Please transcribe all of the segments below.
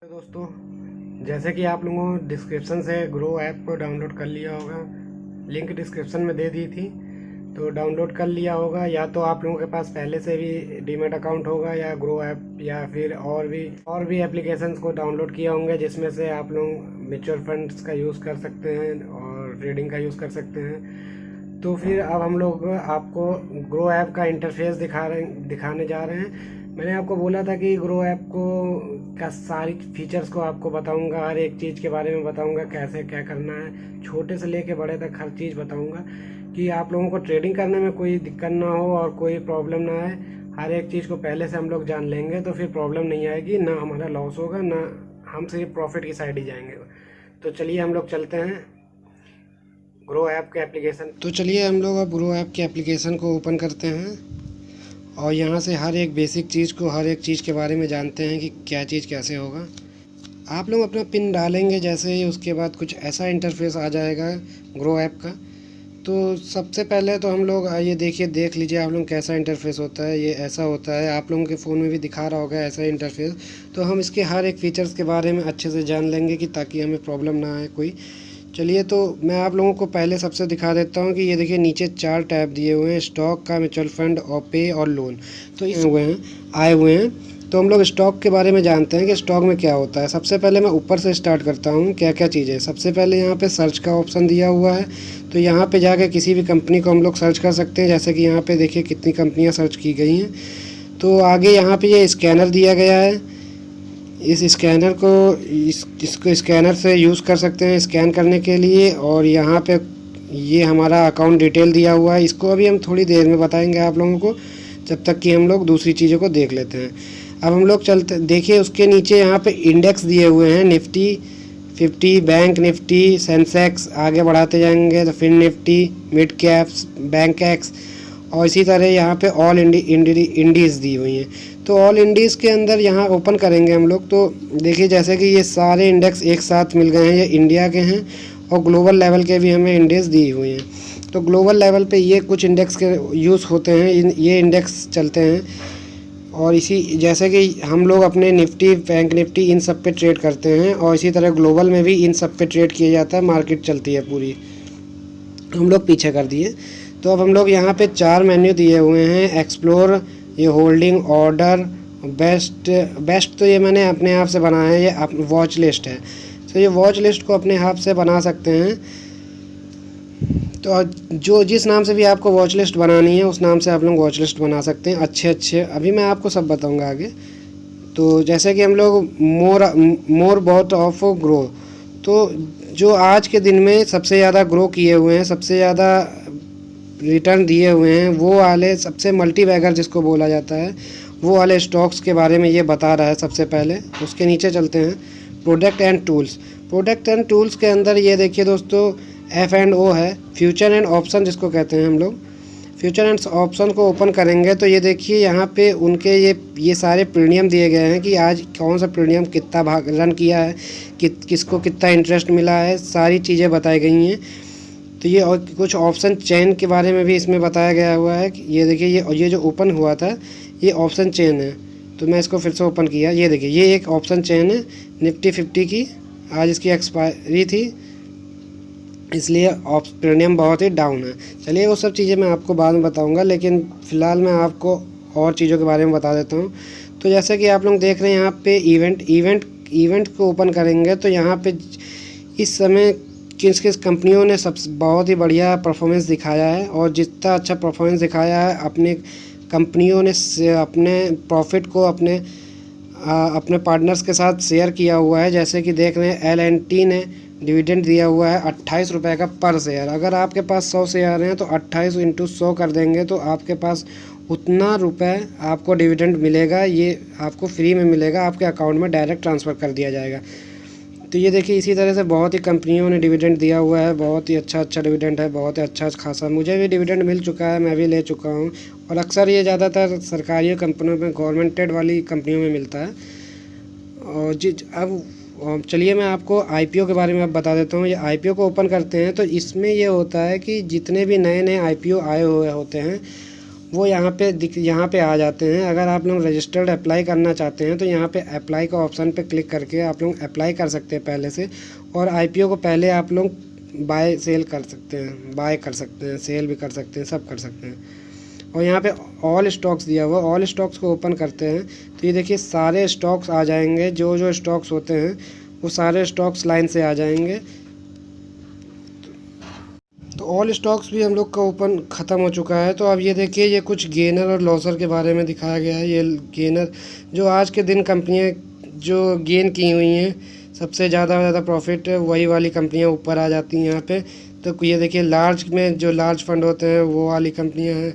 तो दोस्तों, जैसे कि आप लोगों ने डिस्क्रिप्शन से ग्रो ऐप को डाउनलोड कर लिया होगा, लिंक डिस्क्रिप्शन में दे दी थी, तो डाउनलोड कर लिया होगा। या तो आप लोगों के पास पहले से भी डीमैट अकाउंट होगा या ग्रो ऐप या फिर और भी एप्लीकेशंस को डाउनलोड किया होंगे जिसमें से आप लोग म्यूचुअल फंड्स का यूज़ कर सकते हैं और ट्रेडिंग का यूज़ कर सकते हैं। तो फिर अब हम लोग आपको ग्रो ऐप का इंटरफेस दिखाने जा रहे हैं। मैंने आपको बोला था कि ग्रो ऐप को का सारी फीचर्स को आपको बताऊंगा, हर एक चीज़ के बारे में बताऊंगा, कैसे क्या करना है, छोटे से लेके बड़े तक हर चीज़ बताऊंगा कि आप लोगों को ट्रेडिंग करने में कोई दिक्कत ना हो और कोई प्रॉब्लम ना आए। हर एक चीज़ को पहले से हम लोग जान लेंगे तो फिर प्रॉब्लम नहीं आएगी, ना हमारा लॉस होगा, ना हम सिर्फ प्रॉफिट की साइड ही जाएंगे। तो चलिए हम लोग चलते हैं ग्रो ऐप के एप्लीकेशन। तो चलिए हम लोग अब ग्रो ऐप के एप्लीकेशन को ओपन करते हैं और यहाँ से हर एक बेसिक चीज़ को, हर एक चीज़ के बारे में जानते हैं कि क्या चीज़ कैसे होगा। आप लोग अपना पिन डालेंगे जैसे ही, उसके बाद कुछ ऐसा इंटरफेस आ जाएगा ग्रो ऐप का। तो सबसे पहले तो हम लोग ये देख लीजिए आप लोग कैसा इंटरफेस होता है। ये ऐसा होता है, आप लोगों के फ़ोन में भी दिखा रहा होगा ऐसा इंटरफेस। तो हम इसके हर एक फ़ीचर्स के बारे में अच्छे से जान लेंगे कि ताकि हमें प्रॉब्लम ना आए कोई। चलिए, तो मैं आप लोगों को पहले सबसे दिखा देता हूँ कि ये देखिए नीचे 4 टैब दिए हुए हैं, स्टॉक का, म्यूचुअल फंड और पे और लोन। तो इस आए हुए हैं। तो हम लोग स्टॉक के बारे में जानते हैं कि स्टॉक में क्या होता है। सबसे पहले मैं ऊपर से स्टार्ट करता हूँ क्या क्या चीज़ें। सबसे पहले यहाँ पे सर्च का ऑप्शन दिया हुआ है, तो यहाँ पे जाके किसी भी कंपनी को हम लोग सर्च कर सकते हैं। जैसे कि यहाँ पे देखिए कितनी कंपनियाँ सर्च की गई हैं। तो आगे यहाँ पे ये स्कैनर दिया गया है। इस स्कैनर को इसको स्कैनर से यूज़ कर सकते हैं स्कैन करने के लिए। और यहाँ पे ये हमारा अकाउंट डिटेल दिया हुआ है। इसको अभी हम थोड़ी देर में बताएंगे आप लोगों को, जब तक कि हम लोग दूसरी चीज़ों को देख लेते हैं। अब हम लोग चलते, देखिए उसके नीचे यहाँ पे इंडेक्स दिए हुए हैं, निफ्टी 50, बैंक निफ्टी, सेंसेक्स, आगे बढ़ाते जाएंगे तो फिर Nifty, mid caps, bank x, और इसी तरह यहाँ पे ऑल इंडीज़ दी हुई हैं। तो ऑल इंडीज़ के अंदर यहाँ ओपन करेंगे हम लोग, तो देखिए जैसे कि ये सारे इंडेक्स एक साथ मिल गए हैं, ये इंडिया के हैं और ग्लोबल लेवल के भी हमें इंडेक्स दी हुई हैं। तो ग्लोबल लेवल पे ये कुछ इंडेक्स के यूज़ होते हैं, ये इंडेक्स चलते हैं। और इसी जैसे कि हम लोग अपने निफ्टी, बैंक निफ्टी, इन सब पे ट्रेड करते हैं और इसी तरह ग्लोबल में भी इन सब पे ट्रेड किया जाता है, मार्केट चलती है पूरी। हम लोग पीछे कर दिए। तो अब हम लोग यहाँ पे 4 मेन्यू दिए हुए हैं, एक्सप्लोर, ये होल्डिंग, ऑर्डर, बेस्ट तो ये मैंने अपने आप से बनाया है, ये वॉच लिस्ट है। तो ये वॉच लिस्ट को अपने आप से बना सकते हैं। तो जो जिस नाम से भी आपको वॉच लिस्ट बनानी है उस नाम से आप लोग वॉच लिस्ट बना सकते हैं। अच्छे अभी मैं आपको सब बताऊंगा आगे। तो जैसे कि हम लोग मोर बहुत ऑफ ग्रो, तो जो आज के दिन में सबसे ज़्यादा ग्रो किए हुए हैं, सबसे ज़्यादा रिटर्न दिए हुए हैं, वो वाले सबसे मल्टी बैगर जिसको बोला जाता है, वो वाले स्टॉक्स के बारे में ये बता रहा है सबसे पहले। उसके नीचे चलते हैं, product and tools. Product and tools के अंदर ये देखिए दोस्तों, F&O है, फ्यूचर एंड ऑप्शन जिसको कहते हैं हम लोग। फ्यूचर एंड ऑप्शन को ओपन करेंगे तो ये देखिए यहाँ पे उनके ये सारे प्रीमियम दिए गए हैं कि आज कौन सा प्रीमियम कितना भाग रन किया है, किसको कितना इंटरेस्ट मिला है, सारी चीज़ें बताई गई हैं। तो ये और कुछ ऑप्शन चेन के बारे में भी इसमें बताया गया हुआ है कि ये देखिए ये जो ओपन हुआ था ये ऑप्शन चेन है। तो मैं इसको फिर से ओपन किया, ये देखिए ये एक ऑप्शन चेन है निफ्टी 50 की। आज इसकी एक्सपायरी थी, इसलिए प्रीमियम बहुत ही डाउन है। चलिए वो सब चीज़ें मैं आपको बाद में बताऊंगा, लेकिन फ़िलहाल मैं आपको और चीज़ों के बारे में बता देता हूँ। तो जैसे कि आप लोग देख रहे हैं यहाँ पे इवेंट को ओपन करेंगे तो यहाँ पे इस समय किस किस कंपनियों ने बहुत ही बढ़िया परफॉर्मेंस दिखाया है, और जितना अच्छा परफॉर्मेंस दिखाया है अपने कंपनियों ने अपने प्रॉफिट को अपने पार्टनर्स के साथ शेयर किया हुआ है। जैसे कि देख रहे हैं L&T ने डिविडेंड दिया हुआ है 28 रुपये का पर शेयर। अगर आपके पास 100 शेयर हैं तो 28 × 100 कर देंगे तो आपके पास उतना रुपए आपको डिविडेंड मिलेगा। ये आपको फ्री में मिलेगा, आपके अकाउंट में डायरेक्ट ट्रांसफ़र कर दिया जाएगा। तो ये देखिए इसी तरह से बहुत ही कंपनियों ने डिविडेंड दिया हुआ है, बहुत ही अच्छा डिविडेंड है, बहुत ही अच्छा खासा। मुझे भी डिविडेंड मिल चुका है, मैं भी ले चुका हूँ। और अक्सर ये ज़्यादातर सरकारी कंपनियों में, गवर्नमेंटेड वाली कंपनियों में मिलता है। और अब चलिए मैं आपको IPO के बारे में अब बता देता हूँ। ये IPO को ओपन करते हैं तो इसमें ये होता है कि जितने भी नए IPO आए हुए होते हैं वो यहाँ पे आ जाते हैं। अगर आप लोग रजिस्टर्ड अप्लाई करना चाहते हैं तो यहाँ पे अप्लाई का ऑप्शन पे क्लिक करके आप लोग अप्लाई कर सकते हैं पहले से, और IPO को पहले आप लोग बाय कर सकते हैं, सेल भी कर सकते हैं, सब कर सकते हैं। और यहाँ पे ऑल स्टॉक्स दिया हुआ, ऑल स्टॉक्स को ओपन करते हैं तो ये देखिए सारे स्टॉक्स आ जाएंगे, जो जो स्टॉक्स होते हैं वो सारे स्टॉक्स लाइन से आ जाएंगे। तो ऑल स्टॉक्स भी हम लोग का ओपन ख़त्म हो चुका है। तो अब ये देखिए, ये कुछ गेनर और लॉसर के बारे में दिखाया गया है। ये गेनर जो आज के दिन कंपनियां जो गेन की हुई हैं, सबसे ज़्यादा प्रॉफिट वही वाली कंपनियां ऊपर आ जाती हैं यहाँ पे। तो ये देखिए लार्ज में जो लार्ज फंड होते हैं वो वाली कंपनियां हैं,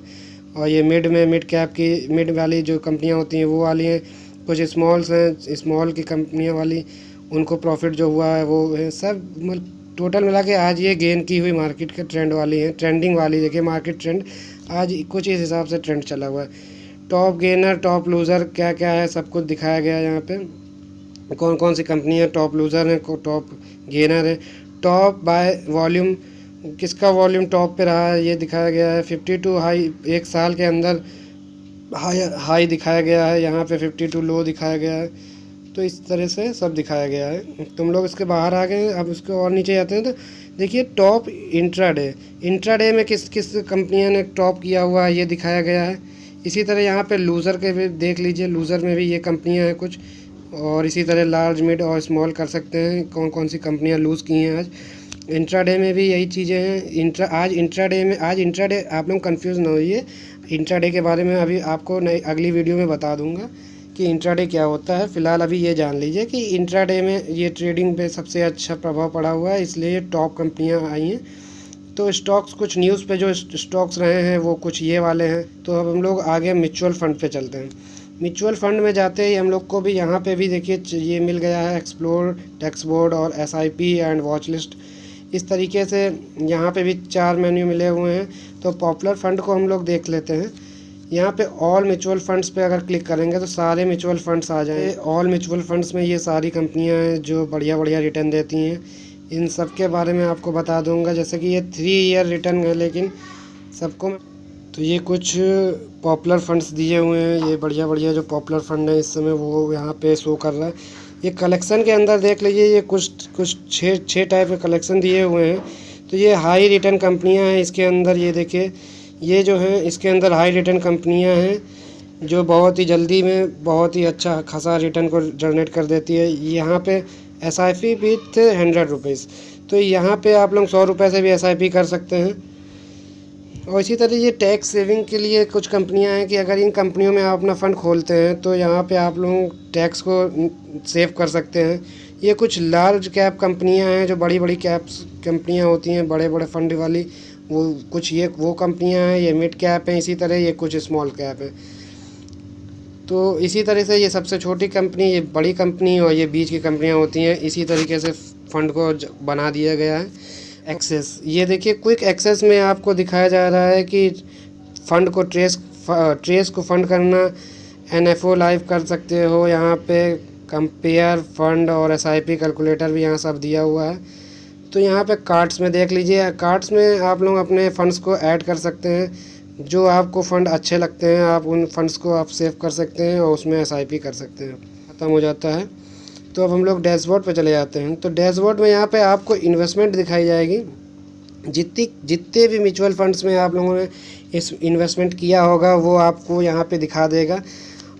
और ये मिड कैप की मिड वाली जो कंपनियां होती हैं वो वाली हैं। कुछ स्मॉल्स हैं, स्मॉल की कंपनियां वाली, उनको प्रॉफिट जो हुआ है वो है। सब टोटल मिला के आज ये गेन की हुई मार्केट के ट्रेंड वाली है, ट्रेंडिंग वाली। देखिए मार्केट ट्रेंड आज कुछ इस हिसाब से ट्रेंड चला हुआ है। टॉप गेनर टॉप लूज़र क्या क्या है सब कुछ दिखाया गया है यहाँ पे। कौन कौन सी कंपनी है टॉप लूज़र है, टॉप गेनर है। टॉप बाय वॉल्यूम, किसका वॉल्यूम टॉप पे रहा है ये दिखाया गया है। 52 हाई एक साल के अंदर हाई दिखाया गया है, यहाँ पे 52 लो दिखाया गया है। तो इस तरह से सब दिखाया गया है। तुम लोग इसके बाहर आ गए, अब इसके और नीचे जाते हैं तो देखिए टॉप इंट्राडे में किस किस कंपनियों ने टॉप किया हुआ है ये दिखाया गया है। इसी तरह यहाँ पे लूज़र के भी देख लीजिए, लूज़र में भी ये कंपनियाँ हैं कुछ, और इसी तरह लार्ज मिड और स्मॉल कर सकते हैं कौन कौन सी कंपनियाँ लूज़ की हैं आज। इंट्राडे में भी यही चीज़ें हैं। आज इंट्राडे आप लोग कंफ्यूज ना होइए, इंट्राडे के बारे में अभी आपको नई अगली वीडियो में बता दूंगा कि इंट्राडे क्या होता है। फ़िलहाल अभी ये जान लीजिए कि इंट्राडे में ये ट्रेडिंग पे सबसे अच्छा प्रभाव पड़ा हुआ है, इसलिए ये टॉप कंपनियां आई हैं। तो स्टॉक्स कुछ न्यूज़ पे जो स्टॉक्स रहे हैं वो कुछ ये वाले हैं। तो अब हम लोग आगे म्यूचुअल फ़ंड पे चलते हैं। म्यूचुअल फ़ंड में जाते ही हम लोग को भी यहाँ पे भी देखिए ये मिल गया है एक्सप्लोर, टैक्स बोर्ड और SIP एंड वॉच लिस्ट। इस तरीके से यहाँ पे भी 4 मेन्यू मिले हुए हैं। तो पॉपुलर फ़ंड को हम लोग देख लेते हैं। यहाँ पे ऑल म्यूचुअल फंड्स पे अगर क्लिक करेंगे तो सारे म्यूचुअल फंड्स आ जाएंगे। ऑल म्यूचुअल फंड्स में ये सारी कंपनियाँ हैं जो बढ़िया रिटर्न देती हैं। इन सब के बारे में आपको बता दूंगा, जैसे कि ये 3 ईयर रिटर्न है लेकिन सबको। तो ये कुछ पॉपुलर फंड्स दिए हुए हैं, ये बढ़िया जो पॉपुलर फंड है इस समय वो यहाँ पे शो कर रहा है। ये कलेक्शन के अंदर देख लीजिए, ये कुछ 6 टाइप के कलेक्शन दिए हुए हैं। तो ये हाई रिटर्न कंपनियाँ हैं इसके अंदर। ये देखिए ये जो है इसके अंदर हाई रिटर्न कंपनियां हैं जो बहुत ही जल्दी में बहुत ही अच्छा खासा रिटर्न को जनरेट कर देती है। यहाँ पे SIP विथ 100 रुपीज़, तो यहाँ पे आप लोग 100 रुपये से भी SIP कर सकते हैं। और इसी तरह ये टैक्स सेविंग के लिए कुछ कंपनियां हैं कि अगर इन कंपनियों में आप अपना फ़ंड खोलते हैं तो यहाँ पे आप लोग टैक्स को सेव कर सकते हैं। ये कुछ लार्ज कैप कंपनियां हैं जो बड़ी कैप्स कंपनियां होती हैं, बड़े फंड वाली, वो कुछ ये वो कंपनियां हैं। ये मिड कैप हैं, इसी तरह ये कुछ स्मॉल कैप हैं। तो इसी तरह से ये सबसे छोटी कंपनी, ये बड़ी कंपनी और ये बीच की कंपनियां होती हैं। इसी तरीके से फ़ंड को बना दिया गया है। एक्सेस, ये देखिए क्विक एक्सेस में आपको दिखाया जा रहा है कि फ़ंड को ट्रेस को फ़ंड करना, NFO लाइव कर सकते हो। यहाँ पे कंपेयर फंड और SIP कैलकुलेटर भी यहाँ सब दिया हुआ है। तो यहाँ पे कार्ड्स में देख लीजिए, कार्ड्स में आप लोग अपने फ़ंड्स को ऐड कर सकते हैं। जो आपको फ़ंड अच्छे लगते हैं आप उन फंड्स को आप सेव कर सकते हैं और उसमें SIP कर सकते हैं। ख़त्म हो जाता है। तो अब हम लोग डैशबोर्ड पे चले जाते हैं। तो डैशबोर्ड में यहाँ पे आपको इन्वेस्टमेंट दिखाई जाएगी। जितने भी म्यूचुअल फंड्स में आप लोगों ने इस इन्वेस्टमेंट किया होगा वो आपको यहाँ पे दिखा देगा।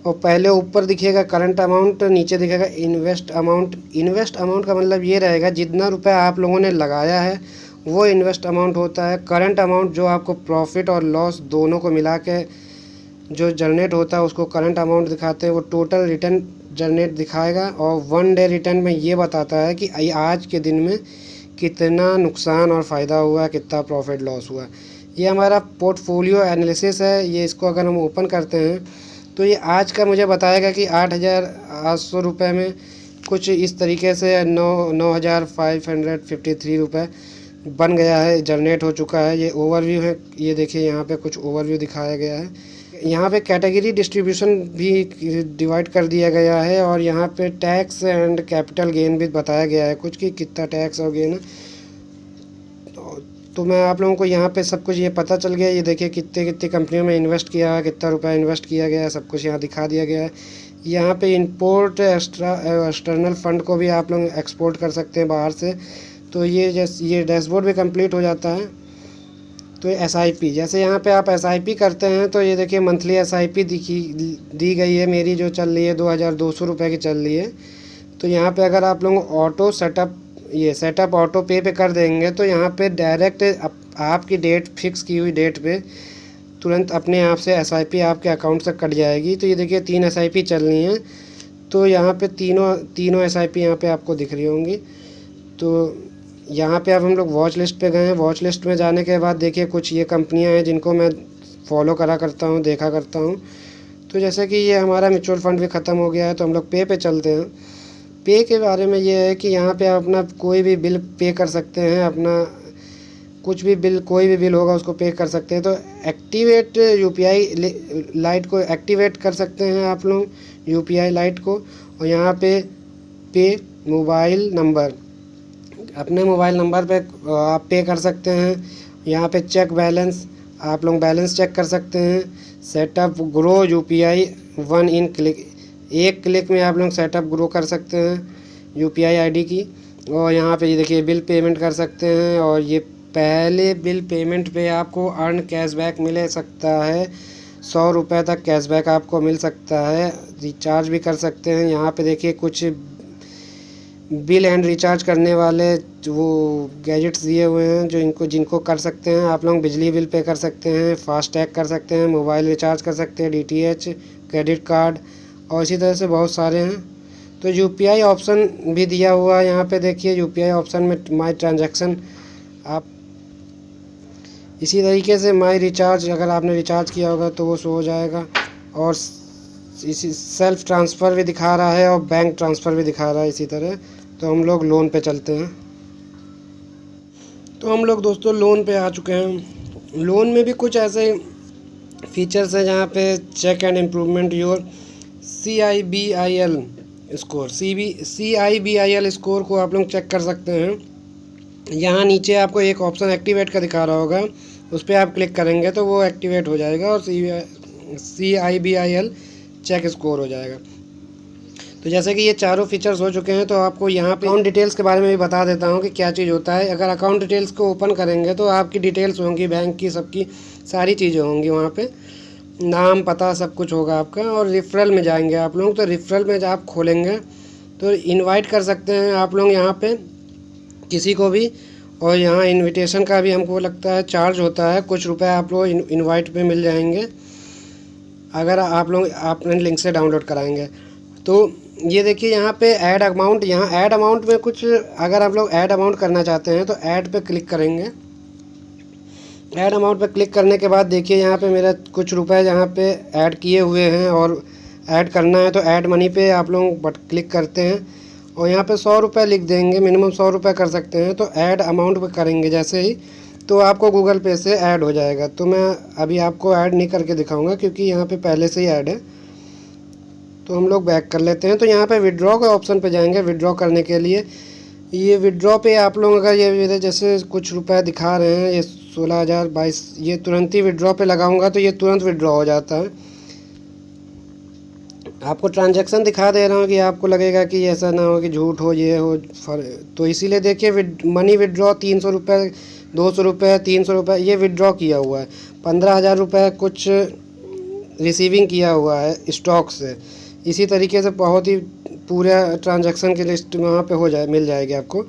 और पहले ऊपर दिखेगा करंट अमाउंट, नीचे दिखेगा इन्वेस्ट अमाउंट। इन्वेस्ट अमाउंट का मतलब ये रहेगा जितना रुपया आप लोगों ने लगाया है वो इन्वेस्ट अमाउंट होता है। करंट अमाउंट जो आपको प्रॉफिट और लॉस दोनों को मिला के जो जनरेट होता है उसको करंट अमाउंट दिखाते हैं। वो टोटल रिटर्न जनरेट दिखाएगा। और 1 डे रिटर्न में ये बताता है कि आज के दिन में कितना नुकसान और फ़ायदा हुआ, कितना प्रॉफिट लॉस हुआ। ये हमारा पोर्टफोलियो एनालिसिस है। ये इसको अगर हम ओपन करते हैं तो ये आज का मुझे बताएगा कि 8,800 रुपये में कुछ इस तरीके से 9,553 रुपये बन गया है, जनरेट हो चुका है। ये ओवरव्यू है, ये देखिए यहाँ पे कुछ ओवरव्यू दिखाया गया है। यहाँ पे कैटेगरी डिस्ट्रीब्यूशन भी डिवाइड कर दिया गया है। और यहाँ पे टैक्स एंड कैपिटल गेन भी बताया गया है कुछ कि कितना टैक्स और गेन। तो मैं आप लोगों को यहाँ पे सब कुछ ये पता चल गया। ये देखिए कितने कितनी कंपनियों में इन्वेस्ट किया है, कितना रुपया इन्वेस्ट किया गया है, सब कुछ यहाँ दिखा दिया गया है। यहाँ पे इंपोर्ट एक्सटर्नल फ़ंड को भी आप लोग एक्सपोर्ट कर सकते हैं बाहर से। तो ये डैशबोर्ड भी कंप्लीट हो जाता है। तो SIP, जैसे यहाँ पे आप SIP करते हैं तो ये देखिए मंथली SIP दी गई है मेरी, जो चल रही है 2200 रुपये की चल रही है। तो यहाँ पे अगर आप लोग ऑटो सेटअप ऑटो पे कर देंगे तो यहाँ पे डायरेक्ट आपकी डेट फिक्स की हुई डेट पे तुरंत अपने आप से SIP आपके अकाउंट से कट जाएगी। तो ये देखिए 3 SIP चल रही हैं। तो यहाँ पे तीनों SIP यहाँ पे आपको दिख रही होंगी। तो यहाँ पे अब हम लोग वॉच लिस्ट पे गए हैं। वॉच लिस्ट में जाने के बाद देखिए कुछ ये कंपनियाँ हैं जिनको मैं फॉलो करा करता हूँ, देखा करता हूँ। तो जैसे कि ये हमारा म्यूचुअल फंड भी ख़त्म हो गया है, तो हम लोग पे चलते हैं। पे के बारे में ये है कि यहाँ पे आप अपना कोई भी बिल पे कर सकते हैं, अपना कुछ भी बिल, कोई भी बिल होगा उसको पे कर सकते हैं। तो एक्टिवेट UPI लाइट को एक्टिवेट कर सकते हैं आप लोग, UPI लाइट को। और यहाँ पे मोबाइल नंबर, अपने मोबाइल नंबर पे आप पे कर सकते हैं। यहाँ पे चेक बैलेंस, आप लोग बैलेंस चेक कर सकते हैं। सेटअप ग्रो UPI 1 इन क्लिक, एक क्लिक में आप लोग सेटअप ग्रो कर सकते हैं UPI ID की। और यहाँ पे ये देखिए बिल पेमेंट कर सकते हैं। और ये पहले बिल पेमेंट पे आपको अर्न कैशबैक मिल सकता है, 100 रुपये तक कैशबैक आपको मिल सकता है। रिचार्ज भी कर सकते हैं। यहाँ पे देखिए कुछ बिल एंड रिचार्ज करने वाले वो गैजेट्स दिए हुए हैं जो जिनको कर सकते हैं आप लोग। बिजली बिल पे कर सकते हैं, फास्टैग कर सकते हैं, मोबाइल रिचार्ज कर सकते हैं, DTH, क्रेडिट कार्ड और इसी तरह से बहुत सारे हैं। तो UPI ऑप्शन भी दिया हुआ है यहाँ पे देखिए। UPI ऑप्शन में माई ट्रांजैक्शन, आप इसी तरीके से माई रिचार्ज, अगर आपने रिचार्ज किया होगा तो वो शो हो जाएगा। और इसी सेल्फ ट्रांसफ़र भी दिखा रहा है और बैंक ट्रांसफ़र भी दिखा रहा है इसी तरह। तो हम लोग लोन पे चलते हैं। तो हम लोग दोस्तों लोन पे आ चुके हैं। लोन में भी कुछ ऐसे फीचर्स हैं जहाँ पे check and improvement your CIBIL score, CIBIL score को आप लोग चेक कर सकते हैं। यहाँ नीचे आपको एक ऑप्शन एक्टिवेट का दिखा रहा होगा, उस पर आप क्लिक करेंगे तो वो एक्टिवेट हो जाएगा और CIBIL चेक स्कोर हो जाएगा। तो जैसे कि ये चारों फीचर्स हो चुके हैं, तो आपको यहाँ पे अकाउंट डिटेल्स के बारे में भी बता देता हूँ कि क्या चीज़ होता है। अगर अकाउंट डिटेल्स को ओपन करेंगे तो आपकी डिटेल्स होंगी, बैंक की सबकी सारी चीज़ें होंगी वहाँ पे, नाम पता सब कुछ होगा आपका। और रेफरल में जाएंगे आप लोग, तो रेफरल में जब आप खोलेंगे तो इनवाइट कर सकते हैं आप लोग यहाँ पे किसी को भी। और यहाँ इनविटेशन का भी हमको लगता है चार्ज होता है, कुछ रुपए आप लोग इनवाइट पे मिल जाएंगे अगर आप लोग अपने लिंक से डाउनलोड कराएंगे। तो ये देखिए यहाँ पे ऐड अमाउंट, यहाँ ऐड अमाउंट में कुछ, अगर आप लोग ऐड अमाउंट करना चाहते हैं तो ऐड पे क्लिक करेंगे। ऐड अमाउंट पे क्लिक करने के बाद देखिए यहाँ पे मेरा कुछ रुपए यहाँ पे ऐड किए हुए हैं और ऐड करना है तो ऐड मनी पे आप लोग क्लिक करते हैं और यहाँ पे 100 रुपये लिख देंगे, मिनिमम 100 रुपये कर सकते हैं। तो ऐड अमाउंट पे करेंगे जैसे ही, तो आपको गूगल पे से ऐड हो जाएगा। तो मैं अभी आपको ऐड नहीं करके दिखाऊंगा क्योंकि यहाँ पे पहले से ही ऐड है। तो हम लोग बैक कर लेते हैं। तो यहाँ पे विड्रॉ के ऑप्शन पे जाएंगे। विड्रॉ करने के लिए ये विड्रॉ पे आप लोग अगर ये जैसे कुछ रुपए दिखा रहे हैं, ये 16,022, ये तुरंत ही विड्रॉ पे लगाऊंगा तो ये तुरंत विड्रॉ हो जाता है। आपको ट्रांजैक्शन दिखा दे रहा हूँ कि आपको लगेगा कि ऐसा ना हो कि झूठ हो, ये हो। तो इसीलिए देखिए मनी विड्रॉ 300 रुपये, 200 रुपये, 300 रुपये ये विड्रॉ किया हुआ है। 15,000 रुपये कुछ रिसीविंग किया हुआ है स्टॉक से। इसी तरीके से बहुत ही पूरा ट्रांजैक्शन की लिस्ट वहाँ पे मिल जाएगी आपको।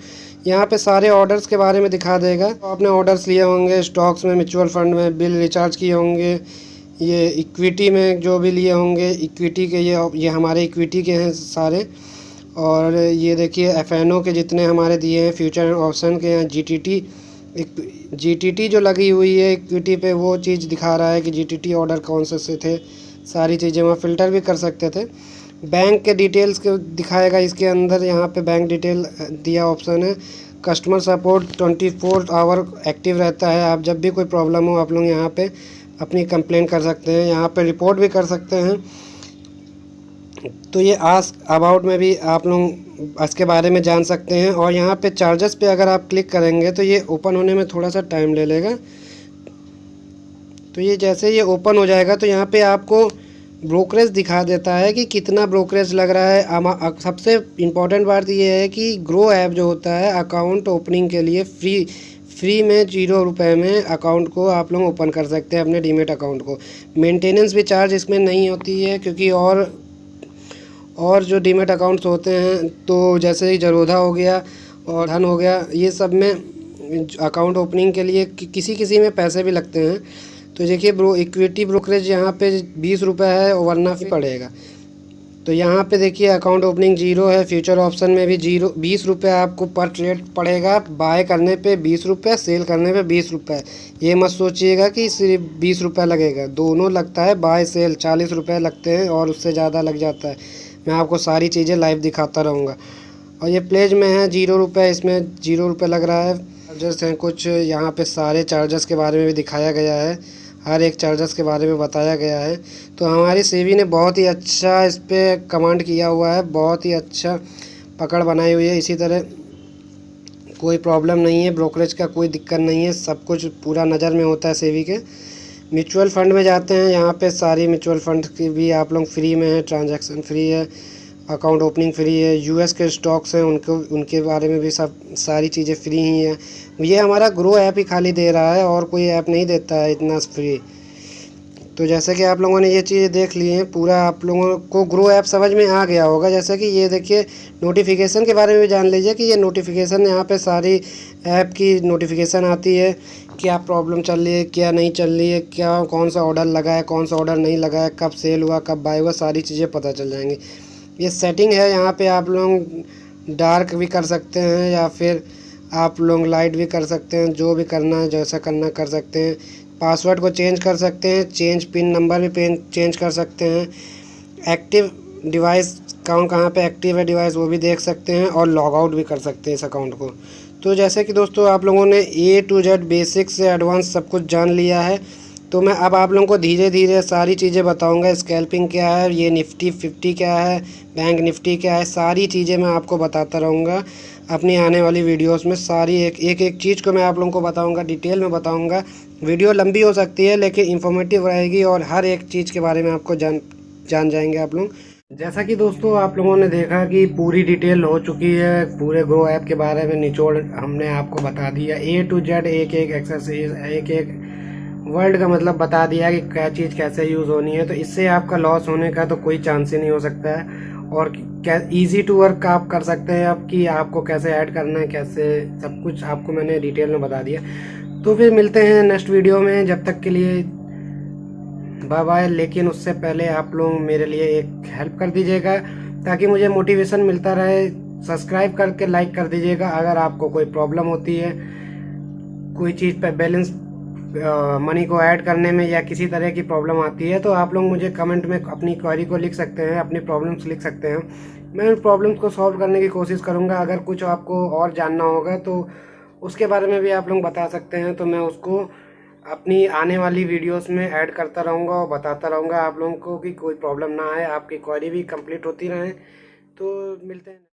यहाँ पे सारे ऑर्डर्स के बारे में दिखा देगा। तो आपने ऑर्डर्स लिए होंगे स्टॉक्स में, म्यूचुअल फंड में, बिल रिचार्ज किए होंगे, ये इक्विटी में जो भी लिए होंगे, इक्विटी के ये हमारे इक्विटी के हैं सारे। और ये देखिए FNO के जितने हमारे दिए हैं, फ्यूचर एंड ऑप्शन के हैं, GTT जो लगी हुई है इक्विटी पे वो चीज़ दिखा रहा है कि GTT ऑर्डर कौन से थे। सारी चीज़ें वहाँ फ़िल्टर भी कर सकते थे। बैंक के डिटेल्स के दिखाएगा इसके अंदर, यहाँ पे बैंक डिटेल दिया ऑप्शन है। कस्टमर सपोर्ट 24 आवर एक्टिव रहता है। आप जब भी कोई प्रॉब्लम हो आप लोग यहाँ पे अपनी कंप्लेंट कर सकते हैं। यहाँ पे रिपोर्ट भी कर सकते हैं। तो ये आस्क अबाउट में भी आप लोग इसके बारे में जान सकते हैं। और यहाँ पे चार्जेस पे अगर आप क्लिक करेंगे तो ये ओपन होने में थोड़ा सा टाइम ले लेगा। तो ये जैसे ये ओपन हो जाएगा तो यहाँ पे आपको ब्रोकरेज दिखा देता है कि कितना ब्रोकरेज लग रहा है। सबसे इम्पॉर्टेंट बात ये है कि ग्रो ऐप जो होता है अकाउंट ओपनिंग के लिए फ्री में 0 रुपये में अकाउंट को आप लोग ओपन कर सकते हैं अपने डीमेट अकाउंट को। मेंटेनेंस भी चार्ज इसमें नहीं होती है, क्योंकि और जो डीमेट अकाउंट्स होते हैं तो जैसे ही जरोधा हो गया और धन हो गया, ये सब में अकाउंट ओपनिंग के लिए किसी में पैसे भी लगते हैं। तो देखिए इक्विटी ब्रोकरेज यहाँ पे 20 रुपये है, वरना फी पड़ेगा। तो यहाँ पे देखिए अकाउंट ओपनिंग 0 है। फ्यूचर ऑप्शन में भी 20 रुपये आपको पर ट्रेड पड़ेगा। बाय करने पे 20 रुपये, सेल करने पे 20 रुपये। ये मत सोचिएगा कि सिर्फ 20 रुपये लगेगा, दोनों लगता है। बाय सेल 40 रुपये लगते हैं और उससे ज़्यादा लग जाता है। मैं आपको सारी चीज़ें लाइव दिखाता रहूँगा। और ये प्लेज में है 0 रुपये, इसमें 0 रुपये लग रहा है। चार्जर्स हैं कुछ, यहाँ पे सारे चार्जर्स के बारे में भी दिखाया गया है, हर एक चार्जर्स के बारे में बताया गया है। तो हमारी सेबी ने बहुत ही अच्छा इस पर कमांड किया हुआ है, बहुत ही अच्छा पकड़ बनाई हुई है। इसी तरह कोई प्रॉब्लम नहीं है, ब्रोकरेज का कोई दिक्कत नहीं है, सब कुछ पूरा नज़र में होता है सेबी के। म्यूचुअल फ़ंड में जाते हैं, यहाँ पे सारी म्यूचुअल फ़ंड की भी आप लोग फ्री में है, ट्रांजैक्शन फ्री है, अकाउंट ओपनिंग फ्री है। यूएस के स्टॉक्स हैं उनके बारे में भी सारी चीज़ें फ्री ही हैं। ये हमारा ग्रो ऐप ही खाली दे रहा है, और कोई ऐप नहीं देता है इतना फ्री। तो जैसे कि आप लोगों ने ये चीज़ें देख ली हैं, पूरा आप लोगों को ग्रो ऐप समझ में आ गया होगा। जैसे कि ये देखिए नोटिफिकेशन के बारे में भी जान लीजिए कि ये नोटिफिकेशन, यहाँ पे सारी ऐप की नोटिफिकेशन आती है, क्या प्रॉब्लम चल रही है, क्या नहीं चल रही है, क्या कौन सा ऑर्डर लगा है, कौन सा ऑर्डर नहीं लगा है, कब सेल हुआ, कब बाय हुआ, सारी चीज़ें पता चल जाएंगी। ये सेटिंग है, यहाँ पे आप लोग डार्क भी कर सकते हैं या फिर आप लोग लाइट भी कर सकते हैं। जो भी करना है, जैसा करना कर सकते हैं। पासवर्ड को चेंज कर सकते हैं, चेंज पिन नंबर भी चेंज कर सकते हैं। एक्टिव डिवाइस कहाँ पे एक्टिव है डिवाइस वो भी देख सकते हैं, और लॉग आउट भी कर सकते हैं इस अकाउंट को। तो जैसे कि दोस्तों आप लोगों ने A to Z बेसिक से एडवांस सब कुछ जान लिया है। तो मैं अब आप लोगों को धीरे धीरे सारी चीज़ें बताऊंगा। स्कैल्पिंग क्या है, ये निफ्टी 50 क्या है, बैंक निफ्टी क्या है, सारी चीज़ें मैं आपको बताता रहूँगा अपनी आने वाली वीडियोस में। सारी एक चीज़ को मैं आप लोगों को बताऊंगा, डिटेल में बताऊंगा। वीडियो लंबी हो सकती है लेकिन इंफॉर्मेटिव रहेगी, और हर एक चीज़ के बारे में आपको जान जाएंगे आप लोग। जैसा कि दोस्तों आप लोगों ने देखा कि पूरी डिटेल हो चुकी है, पूरे ग्रो ऐप के बारे में निचोड़ हमने आपको बता दिया। A to Z एक एक्सरसाइज, एक वर्ड का मतलब बता दिया कि क्या चीज़ कैसे यूज़ होनी है। तो इससे आपका लॉस होने का तो कोई चांस ही नहीं हो सकता है। और क्या ईजी टू वर्क आप कर सकते हैं अब, कि आपको कैसे ऐड करना है, कैसे सब कुछ आपको मैंने डिटेल में बता दिया। तो फिर मिलते हैं नेक्स्ट वीडियो में, जब तक के लिए बाय बाय। लेकिन उससे पहले आप लोग मेरे लिए एक हेल्प कर दीजिएगा ताकि मुझे मोटिवेशन मिलता रहे। सब्सक्राइब करके लाइक कर दीजिएगा। अगर आपको कोई प्रॉब्लम होती है, कोई चीज़ पे बैलेंस मनी को ऐड करने में, या किसी तरह की प्रॉब्लम आती है, तो आप लोग मुझे कमेंट में अपनी क्वेरी को लिख सकते हैं, अपनी प्रॉब्लम्स लिख सकते हैं। मैं उन प्रॉब्लम्स को सॉल्व करने की कोशिश करूँगा। अगर कुछ आपको और जानना होगा तो उसके बारे में भी आप लोग बता सकते हैं, तो मैं उसको अपनी आने वाली वीडियोस में ऐड करता रहूँगा और बताता रहूँगा आप लोगों को, कि कोई प्रॉब्लम ना आए, आपकी क्वेरी भी कंप्लीट होती रहे। तो मिलते हैं।